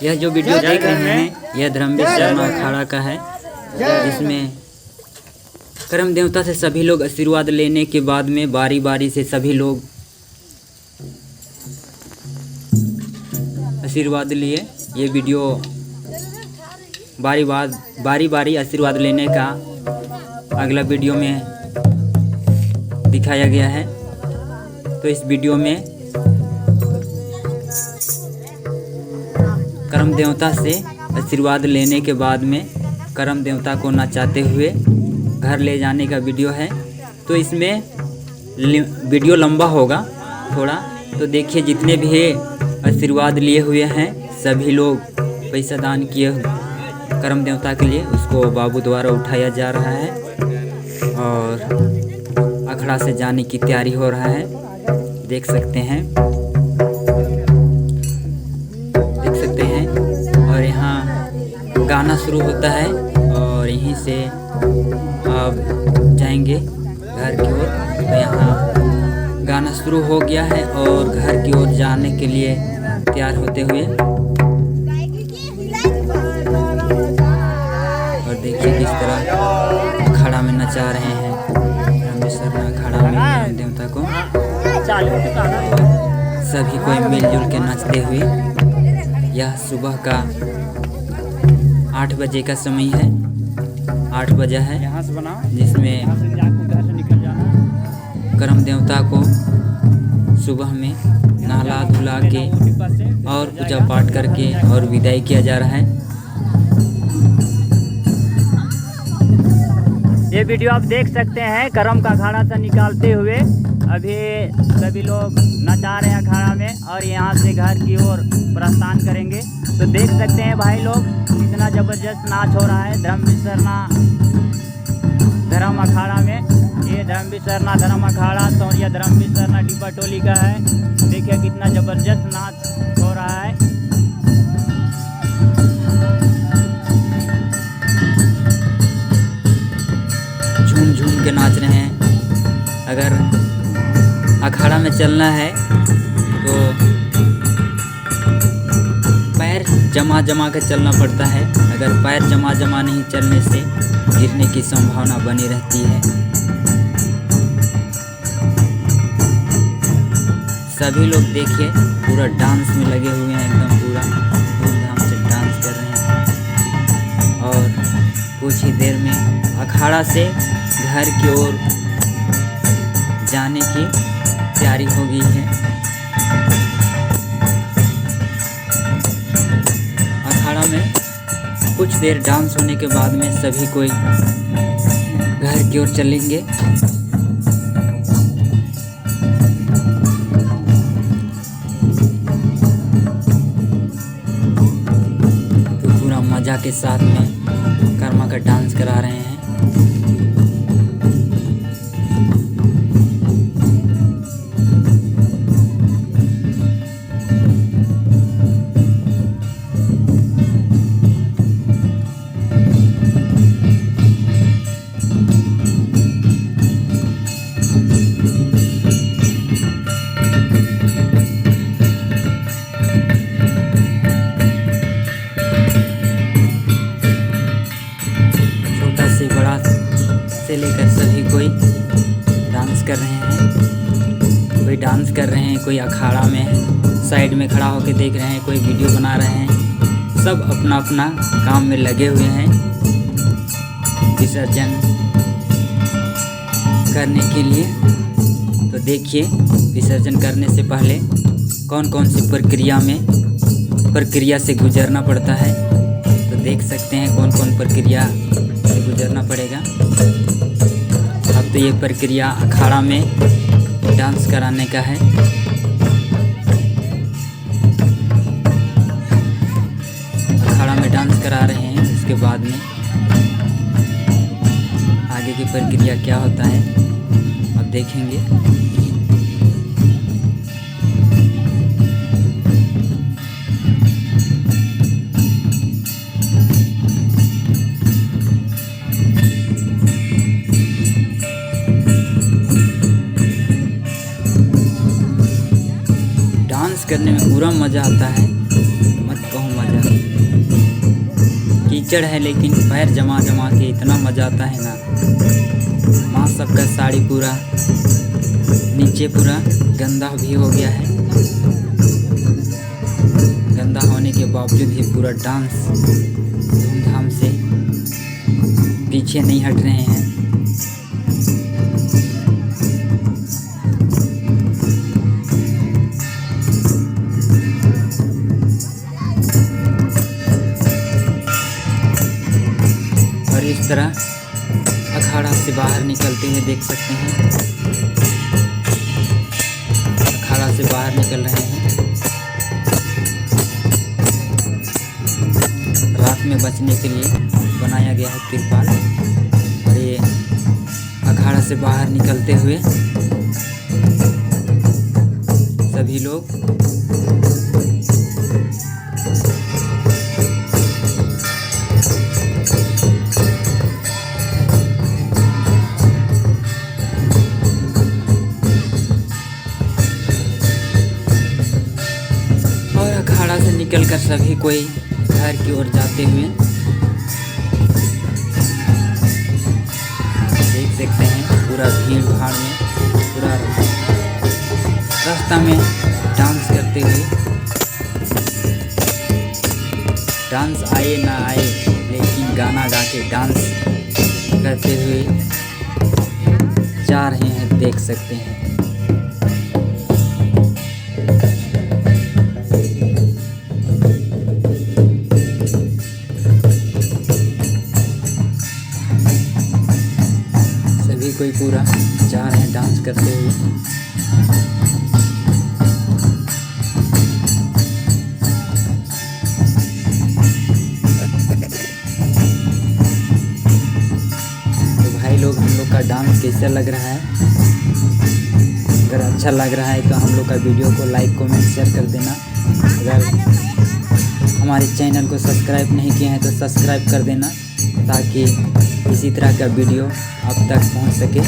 यह जो वीडियो देख रहे हैं यह धर्मवीर शर्मा अखाड़ा का है, जिसमें कर्म देवता से सभी लोग आशीर्वाद लेने के बाद में बारी बारी से सभी लोग आशीर्वाद लिए। ये वीडियो बारी बारी आशीर्वाद लेने का अगला वीडियो में दिखाया गया है। तो इस वीडियो में कर्म देवता से आशीर्वाद लेने के बाद में कर्म देवता को नचाते हुए घर ले जाने का वीडियो है। तो इसमें वीडियो लंबा होगा थोड़ा, तो देखिए जितने भी आशीर्वाद लिए हुए हैं सभी लोग पैसा दान किए कर्म देवता के लिए, उसको बाबू द्वारा उठाया जा रहा है और अखाड़ा से जाने की तैयारी हो रहा है। देख सकते हैं और यहाँ गाना शुरू होता है और यहीं से आप जाएंगे घर की ओर। तो यहाँ गाना शुरू हो गया है और घर की ओर जाने के लिए तैयार होते हुए, और देखिए किस तरह अखाड़ा में नचा रहे हैं अखाड़ा में देवता को। सभी कोई मिलजुल के नाचते हुए। यह सुबह का 8 बजे का समय है, 8 बजा है, जिसमें कर्म देवता को सुबह में नहला धुला के और पूजा पाठ करके और विदाई किया जा रहा है। ये वीडियो आप देख सकते हैं कर्म का अखाड़ा से निकालते हुए। अभी सभी लोग नचा रहे हैं अखाड़ा में और यहाँ से घर की ओर प्रस्थान करेंगे। तो देख सकते हैं भाई लोग कितना ज़बरदस्त नाच हो रहा है धर्मवीर शर्मा धर्म अखाड़ा में। ये धर्मवीर शर्मा धर्म अखाड़ा सौरिया धर्मवीर शर्मा डिब्बा टोली का है। देखिए कितना ज़बरदस्त नाच हो रहा है। झूम झूम के नाच रहे हैं। अगर अखाड़ा में चलना है तो पैर जमा जमा के चलना पड़ता है। अगर पैर जमा जमा नहीं चलने से गिरने की संभावना बनी रहती है। सभी लोग देखिए पूरा डांस में लगे हुए हैं, एकदम पूरा धूमधाम से डांस कर रहे हैं। और कुछ ही देर में अखाड़ा से घर की ओर जाने की तैयारी हो गई है। अखाड़ा में कुछ देर डांस होने के बाद में सभी कोई घर की ओर चलेंगे। तो पूरा मजा के साथ में कर्मा का डांस करा रहे हैं। से लेकर सभी कोई डांस कर रहे हैं। कोई डांस कर रहे हैं, कोई अखाड़ा में साइड में खड़ा होकर देख रहे हैं, कोई वीडियो बना रहे हैं। सब अपना अपना काम में लगे हुए हैं विसर्जन करने के लिए। तो देखिए विसर्जन करने से पहले कौन कौन सी प्रक्रिया से गुजरना पड़ता है। तो देख सकते हैं कौन कौन प्रक्रिया से गुजरना पड़ेगा। अब तो ये प्रक्रिया अखाड़ा में डांस कराने का है। अखाड़ा में डांस करा रहे हैं, उसके बाद में आगे की प्रक्रिया क्या होता है अब देखेंगे। करने में पूरा मज़ा आता है, मत कहो मज़ा। कीचड़ है लेकिन पैर जमा जमा के इतना मजा आता है ना। माँ सबका साड़ी पूरा नीचे पूरा गंदा भी हो गया है। गंदा होने के बावजूद भी पूरा डांस धूमधाम से पीछे नहीं हट रहे हैं। और इस तरह अखाड़ा से बाहर निकलते हुए देख सकते हैं। अखाड़ा से बाहर निकल रहे हैं। रात में बचने के लिए बनाया गया है तिरपाल। और ये अखाड़ा से बाहर निकलते हुए सभी लोग और अखाड़ा से निकलकर सभी कोई घर की ओर जाते हुए देख सकते हैं। पूरा भीड़ भाड़ में पूरा रास्ता में डांस करते हुए, डांस आए ना आए लेकिन गाना गा के डांस करते हुए जा रहे हैं, देख सकते हैं। कोई पूरा जा रहे हैं डांस करते हुए। तो भाई लोग, हम लोग का डांस कैसा लग रहा है? अगर अच्छा लग रहा है तो हम लोग का वीडियो को लाइक कमेंट शेयर कर देना। अगर हमारे चैनल को सब्सक्राइब नहीं किए हैं तो सब्सक्राइब कर देना, ताकि इसी तरह का वीडियो आप तक पहुंच सके।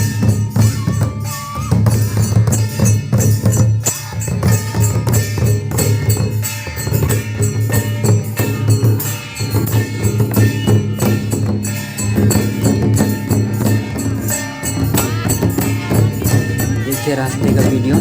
देखिए रास्ते का वीडियो।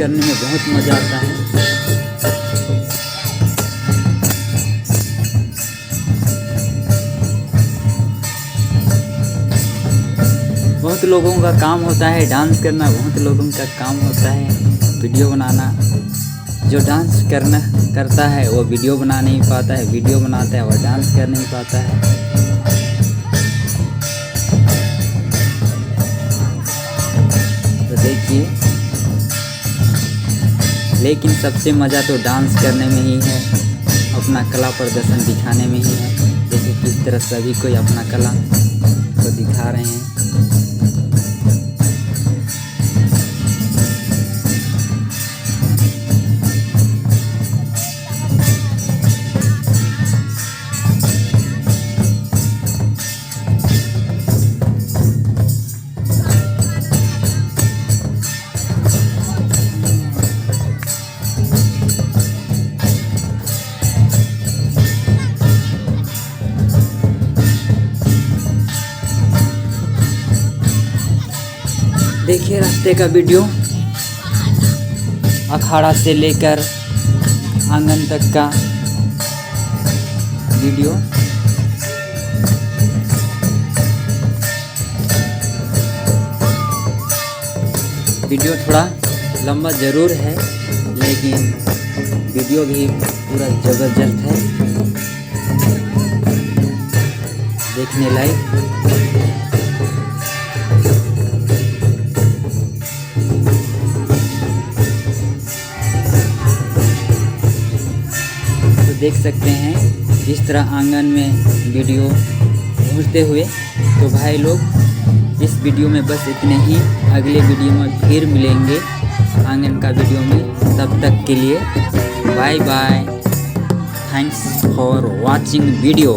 करने में बहुत मज़ा आता है। बहुत लोगों का काम होता है डांस करना, बहुत लोगों का काम होता है वीडियो बनाना। जो डांस करता है वो वीडियो बना नहीं पाता है, वीडियो बनाता है वो डांस कर नहीं पाता है। तो देखिए, लेकिन सबसे मज़ा तो डांस करने में ही है, अपना कला प्रदर्शन दिखाने में ही है। जैसे किस तरह सभी कोई अपना कला को दिखा रहे हैं। देखिए रास्ते का वीडियो, अखाड़ा से लेकर आंगन तक का वीडियो। वीडियो थोड़ा लंबा ज़रूर है, लेकिन वीडियो भी पूरा ज़बरदस्त है, देखने लायक। देख सकते हैं इस तरह आंगन में वीडियो घूमते हुए। तो भाई लोग, इस वीडियो में बस इतने ही। अगले वीडियो में फिर मिलेंगे। आंगन का वीडियो में। तब तक के लिए bye bye. Thanks for watching video.